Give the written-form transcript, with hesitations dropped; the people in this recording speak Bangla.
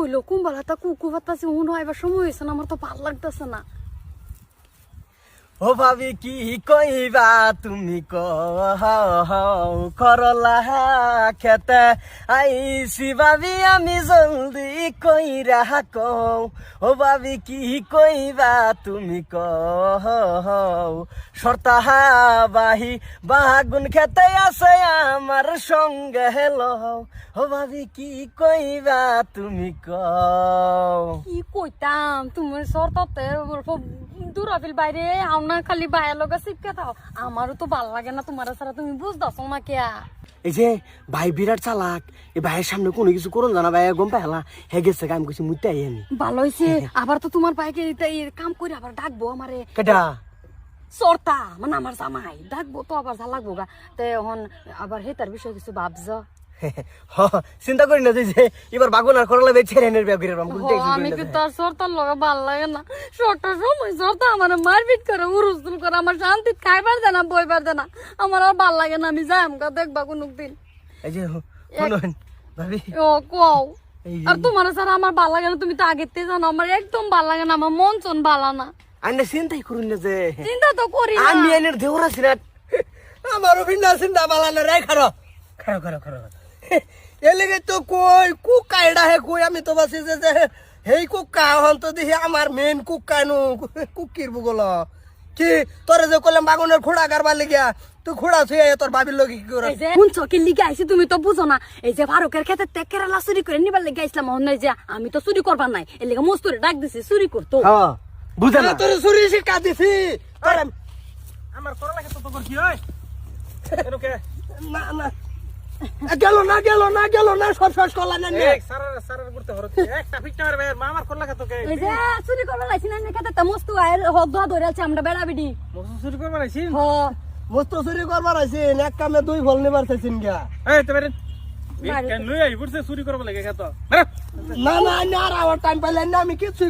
হইলো কুম্বালাটা কুকু পাতাছি মনে হয় এবার সময় হয়েছে না, আমার তো ভাল লাগতেছে না। ও ভাবি কি কইবা তুমি করলা খেতে আইসি ভাবি আমি জলদি কইরা কও। ও ভাবি কি কইবা তুমি সরতাহা বাহি বাগুন খেতে আছে আমার সঙ্গে হেলো। ও ভাবি কি কইবা তুমি কি কইতাম তুমি সরতাতে দূরাফিল বাইরে আও না, খালি বাইরের লগে শিক্ষা দাও। আমারও তো ভাল লাগে না তোমার ছাড়া, তুমি বুঝতেছো না কেয়া। এই যে ভাই বিরাট চালাক, এই ভাইয়ের সামনে কোনো কিছু করুন জানা ভাই গম পাইলা হে গেছে কাম করছি মুইতে আই আমি ভালো হয়েছে। আবার তো তোমার বাইকে কাম করে আবার ডাকবো আমারে কেটা সরতা মানে আমার জামাই ডাকবো তো আবার যা লাগবো গা। তে এখন আবার হেতার বিষয় কিছু ভাবছ? চিন্তা করি না যে এবার বাগুন আর করলা বেচে রেনের ব্যাগের আমি কি তোর সরতার লগে ভাল লাগে না? সরটার সময় সরতা আমার মারপিট করে উরুস্তুল করে আমার শান্তি খাইবার দেয় না বইবার দেয় না, আমার আর ভাল লাগে না। আমি যাই আমকা দেখবা কোনো দিন। এই যে শুনুন ভাবি ও কও আর তোমার ছাড়া আমার ভাল লাগে না, তুমি তো আগেতে জানো আমার একদম ভাল লাগে না, আমার মন চন ভালো না। আন্না চিন্তাই করুন না যে চিন্তা তো করি না। আমি এনের দেওরা সিনাট আমারও ভিন্না চিন্তা বালানো রে খারো খারো খারো খারো এলেগে তো কই কুকা এডা হে কই আমি তো বাসি যে হেই কুকা হন তো দেখি আমার মেন কুকা নু কুকির বুগল কি তোরে যে কইলাম বাগুনের খোড়া গারবার লাগিয়া তুই খোড়া ছুঁয়ে তোর বাবির লগে কি করে কোন চকে লিগে আইছি তুমি তো বুঝো না। এই যে ফারুকের খেতে কেরালা চুরি করে নিবার লেগে আইছিলাম, মনে যে আমি তো চুরি করবার নাই, এর লেগে মস্তুরে ডাক দিছি চুরি করতো। হ্যাঁ বুঝা না তোর চুরি শিক্ষা দিছি আমার করলা কত তো কি হয় এরকে না না গেল না গেল না গেল না সব শেষ করলা না এক সারার করতে হরতে একটা ফিটটা মারবে আমার করলা কত কে এই যে চুরি করবার আইছি না খেতে তো মস্তু আয়ের হদ ধরে আছে আমরা বেড়া বিডি। মস্ত চুরি করবার আইছি হ মস্ত চুরি করবার আইছেন এক কামে দুই ফল নিবার চাইছেন গা এই তো বেরেন কেন লই আই বুঝছে চুরি করব লাগে কত না না আর আওয়ার টাইম পাইলেন না আমি কিছু